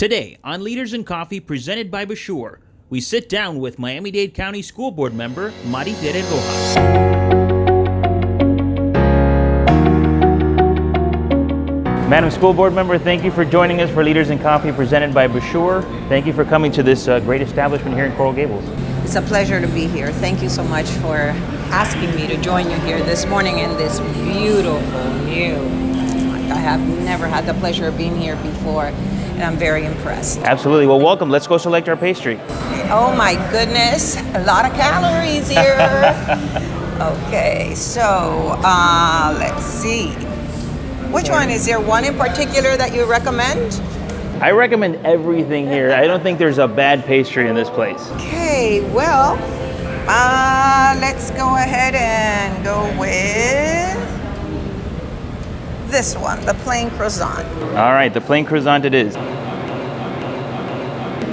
Today, on Leaders in Coffee presented by Bachour, we sit down with Miami-Dade County School Board member Tere Rojas. Madam School Board Member, thank you for joining us for Leaders in Coffee presented by Bachour. Thank you for coming to this great establishment here in Coral Gables. It's a pleasure to be here. Thank you so much for asking me to join you here this morning in this beautiful new. I have never had the pleasure of being here before, and I'm very impressed. Absolutely. Well, welcome. Let's go select our pastry. Oh my goodness, a lot of calories here. Okay, so let's see. Which one? Is there one in particular that you recommend? I recommend everything here. I don't think there's a bad pastry in this place. Okay, well, let's go ahead and go with this one, the plain croissant. All right, the plain croissant it is.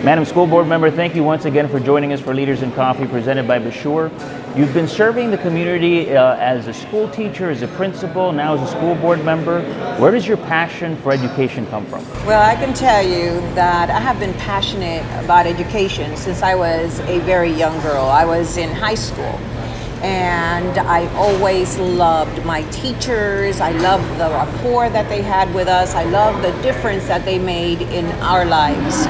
Madam School Board Member, thank you once again for joining us for Leaders in Coffee presented by Bachour. You've been serving the community as a school teacher, as a principal, now as a school board member. Where does your passion for education come from? Well, I can tell you that I have been passionate about education since I was a very young girl. I was in high school. And I always loved my teachers. I loved the rapport that they had with us. I loved the difference that they made in our lives.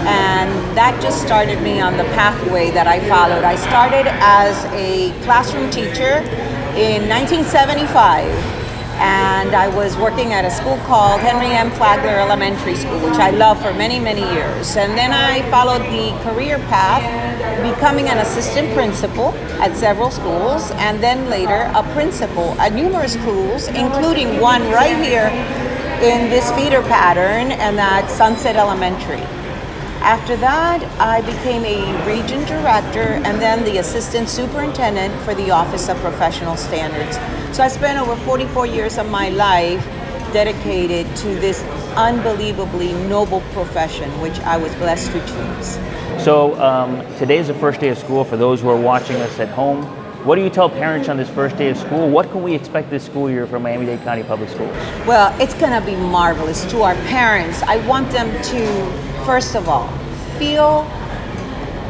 And that just started me on the pathway that I followed. I started as a classroom teacher in 1975. And I was working at a school called Henry M. Flagler Elementary School, which I loved for many, many years. And then I followed the career path, becoming an assistant principal at several schools, and then later a principal at numerous schools, including one right here in this feeder pattern, and that's Sunset Elementary. After that, I became a region director and then the assistant superintendent for the Office of Professional Standards. So I spent over 44 years of my life dedicated to this unbelievably noble profession, which I was blessed to choose. So today is the first day of school for those who are watching us at home. What do you tell parents on this first day of school? What can we expect this school year from Miami-Dade County Public Schools? Well, it's going to be marvelous. To our parents, I want them to, first of all, feel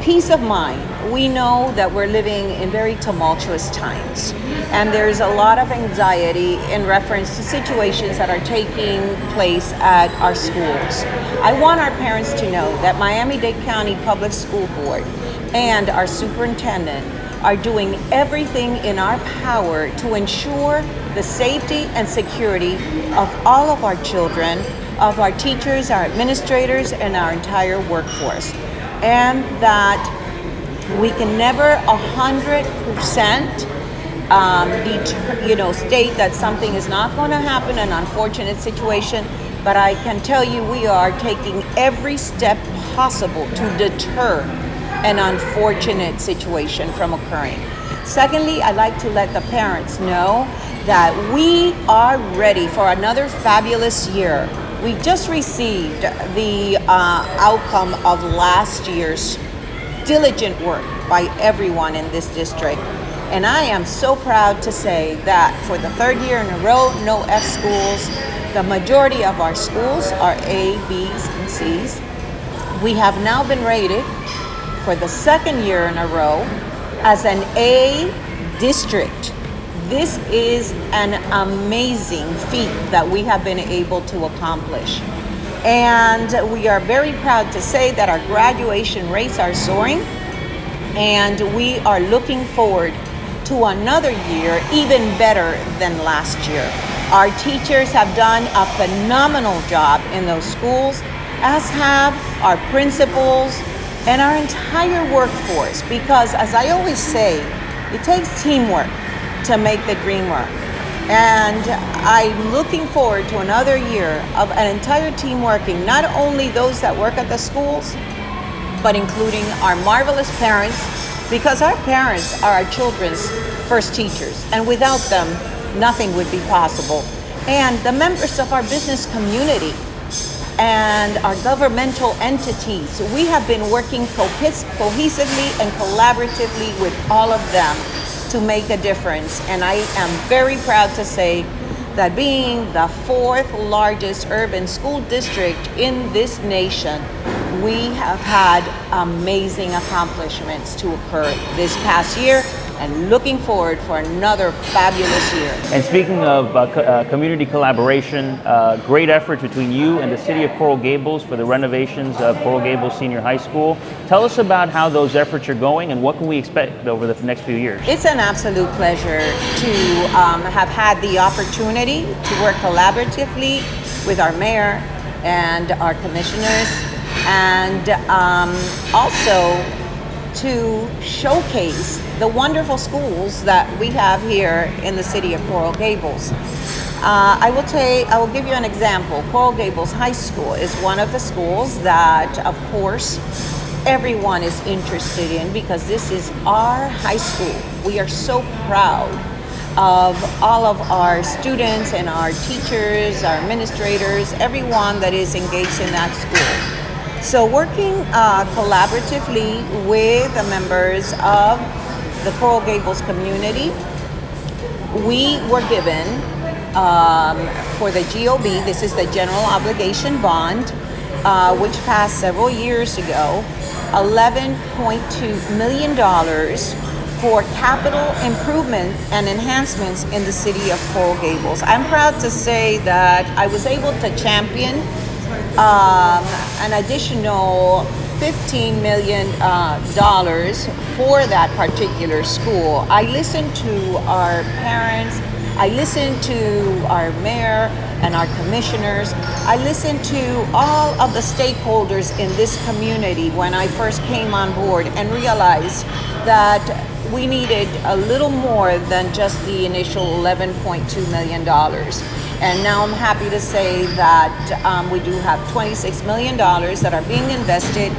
peace of mind. We know that we're living in very tumultuous times, and there's a lot of anxiety in reference to situations that are taking place at our schools. I want our parents to know that Miami-Dade County Public School Board and our superintendent are doing everything in our power to ensure the safety and security of all of our children, of our teachers, our administrators, and our entire workforce. And that we can never 100% state that something is not going to happen, an unfortunate situation, but I can tell you we are taking every step possible to deter an unfortunate situation from occurring. Secondly, I'd like to let the parents know that we are ready for another fabulous year. We just received the outcome of last year's diligent work by everyone in this district. And I am so proud to say that for the third year in a row, no F schools. The majority of our schools are A, B's, and C's. We have now been rated for the second year in a row as an A district. This is an amazing feat that we have been able to accomplish. And we are very proud to say that our graduation rates are soaring, and we are looking forward to another year even better than last year. Our teachers have done a phenomenal job in those schools, as have our principals and our entire workforce, because as I always say, it takes teamwork to make the dream work. And I'm looking forward to another year of an entire team working, not only those that work at the schools, but including our marvelous parents, because our parents are our children's first teachers, and without them, nothing would be possible. And the members of our business community and our governmental entities, we have been working cohesively and collaboratively with all of them to make a difference. And I am very proud to say that being the fourth largest urban school district in this nation, we have had amazing accomplishments to occur this past year, and looking forward for another fabulous year. And speaking of community collaboration, great effort between you and the city of Coral Gables for the renovations of Coral Gables Senior High School. Tell us about how those efforts are going and what can we expect over the next few years? It's an absolute pleasure to have had the opportunity to work collaboratively with our mayor and our commissioners, and also to showcase the wonderful schools that we have here in the city of Coral Gables. I will give you an example. Coral Gables High School is one of the schools that, of course, everyone is interested in, because this is our high school. We are so proud of all of our students and our teachers, our administrators, everyone that is engaged in that school. So working collaboratively with the members of the Coral Gables community, we were given for the GOB, this is the General Obligation Bond, which passed several years ago, $11.2 million for capital improvement and enhancements in the city of Coral Gables. I'm proud to say that I was able to champion an additional $15 million for that particular school. I listened to our parents, I listened to our mayor and our commissioners. I listened to all of the stakeholders in this community when I first came on board, and realized that we needed a little more than just the initial $11.2 million. And now I'm happy to say that we do have $26 million that are being invested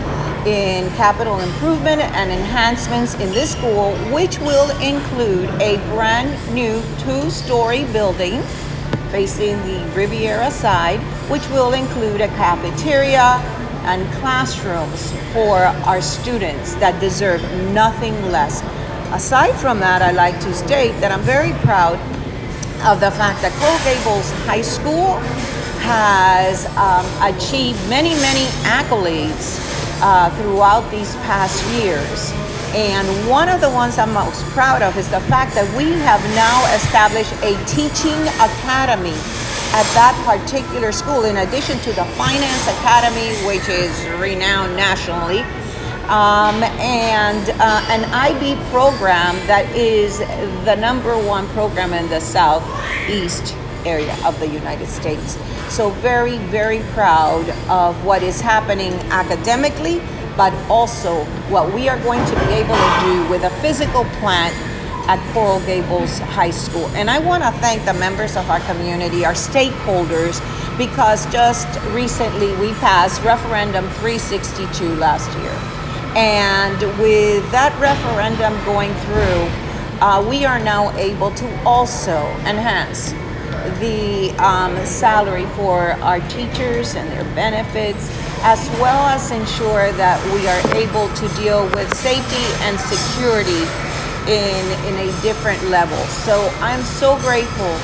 in capital improvement and enhancements in this school, which will include a brand new 2-story building facing the Riviera side, which will include a cafeteria and classrooms for our students that deserve nothing less. Aside from that, I'd like to state that I'm very proud of the fact that Coral Gables High School has achieved many accolades throughout these past years. And one of the ones I'm most proud of is the fact that we have now established a teaching academy at that particular school, in addition to the finance academy, which is renowned nationally, and an IB program that is the #1 program in the southeast area of the United States. So very proud of what is happening academically, but also what we are going to be able to do with a physical plant at Coral Gables High School. And I want to thank the members of our community, our stakeholders, because just recently we passed referendum 362 last year. And with that referendum going through, we are now able to also enhance the salary for our teachers and their benefits, as well as ensure that we are able to deal with safety and security in a different level. So I'm so grateful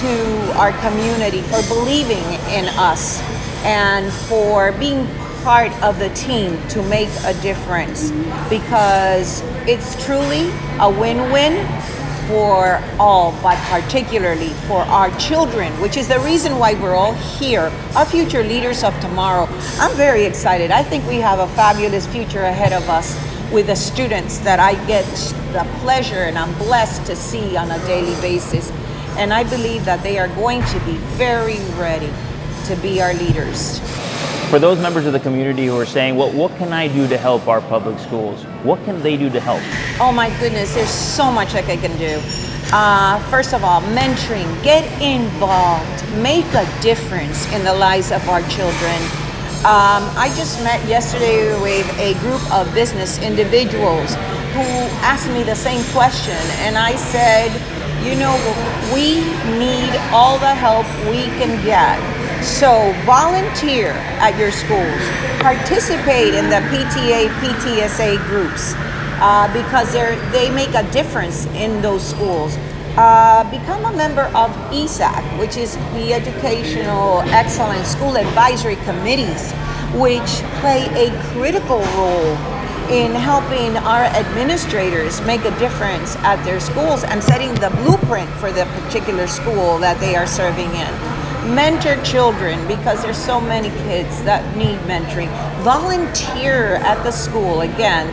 to our community for believing in us and for being part of the team to make a difference, because it's truly a win-win for all, but particularly for our children, which is the reason why we're all here, our future leaders of tomorrow. I'm very excited. I think we have a fabulous future ahead of us with the students that I get the pleasure and I'm blessed to see on a daily basis. And I believe that they are going to be very ready to be our leaders. For those members of the community who are saying, well, what can I do to help our public schools? What can they do to help? Oh my goodness, there's so much that they can do. First of all, mentoring, get involved, make a difference in the lives of our children. I just met yesterday with a group of business individuals who asked me the same question, and I said, you know, we need all the help we can get. So volunteer at your schools, participate in the PTA, PTSA groups, because they make a difference in those schools. become a member of ESAC, which is the Educational Excellence School Advisory Committees, which play a critical role in helping our administrators make a difference at their schools and setting the blueprint for the particular school that they are serving in. Mentor children, because there's so many kids that need mentoring. Volunteer at the school, again.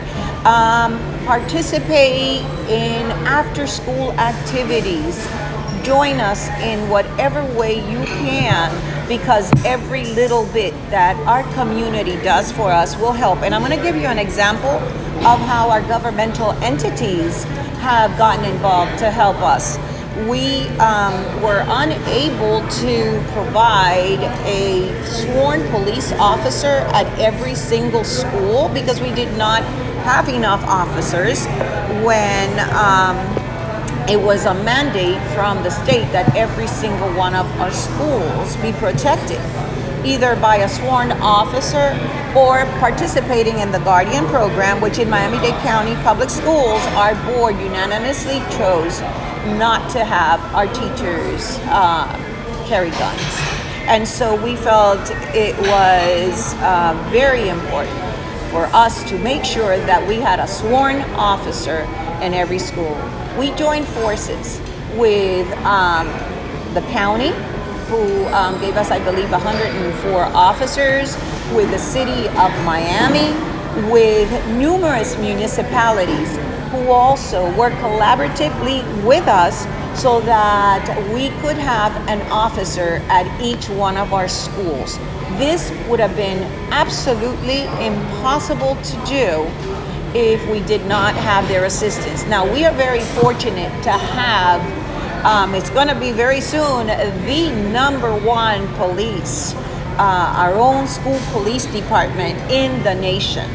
Participate in after-school activities. Join us in whatever way you can, because every little bit that our community does for us will help. And I'm going to give you an example of how our governmental entities have gotten involved to help us. We were unable to provide a sworn police officer at every single school because we did not have enough officers when it was a mandate from the state that every single one of our schools be protected, either by a sworn officer or participating in the Guardian program, which in Miami-Dade County Public Schools, our board unanimously chose not to have our teachers carry guns. And so we felt it was very important for us to make sure that we had a sworn officer in every school. We joined forces with the county, who gave us, I believe, 104 officers, with the city of Miami, with numerous municipalities who also work collaboratively with us so that we could have an officer at each one of our schools. This would have been absolutely impossible to do if we did not have their assistance. Now, we are very fortunate to have, it's going to be very soon, the #1 police, our own school police department in the nation.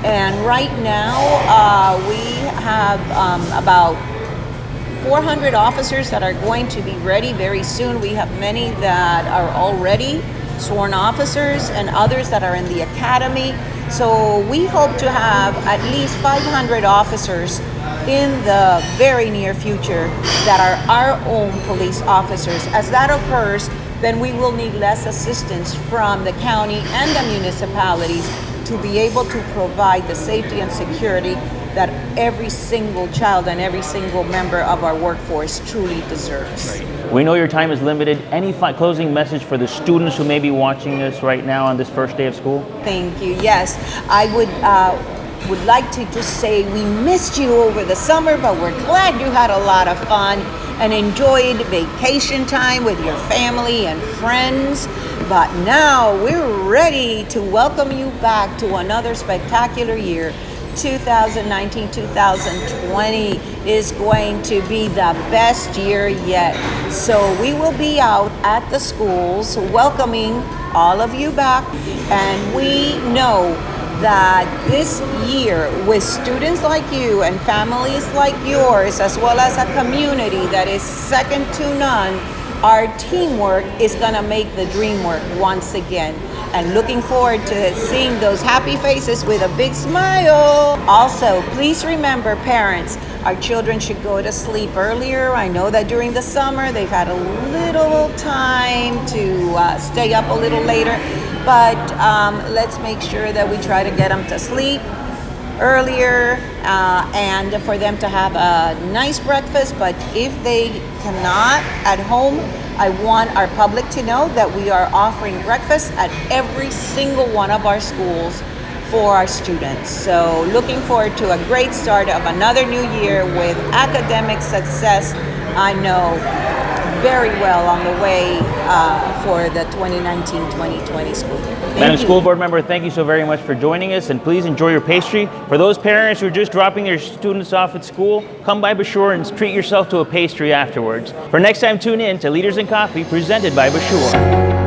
And right now, we have about 400 officers that are going to be ready very soon. We have many that are already sworn officers and others that are in the academy. So we hope to have at least 500 officers in the very near future that are our own police officers. As that occurs, then we will need less assistance from the county and the municipalities to be able to provide the safety and security that every single child and every single member of our workforce truly deserves. Right. We know your time is limited. Any closing message for the students who may be watching us right now on this first day of school? Thank you. Yes, I would like to just say we missed you over the summer, but we're glad you had a lot of fun and enjoyed vacation time with your family and friends. But now we're ready to welcome you back to another spectacular year. 2019-2020 is going to be the best year yet. So we will be out at the schools welcoming all of you back, and we know that this year, with students like you and families like yours, as well as a community that is second to none, our teamwork is going to make the dream work once again. And looking forward to seeing those happy faces with a big smile. Also, please remember, parents, our children should go to sleep earlier. I know that during the summer they've had a little time to stay up a little later, but let's make sure that we try to get them to sleep earlier and for them to have a nice breakfast. But if they cannot at home, I want our public to know that we are offering breakfast at every single one of our schools for our students. So looking forward to a great start of another new year with academic success. I know very well on the way for the 2019-2020 school year. Madam School Board Member, thank you so very much for joining us, and please enjoy your pastry. For those parents who are just dropping their students off at school, come by Bachour and treat yourself to a pastry afterwards. For next time, tune in to Leaders in Coffee, presented by Bachour.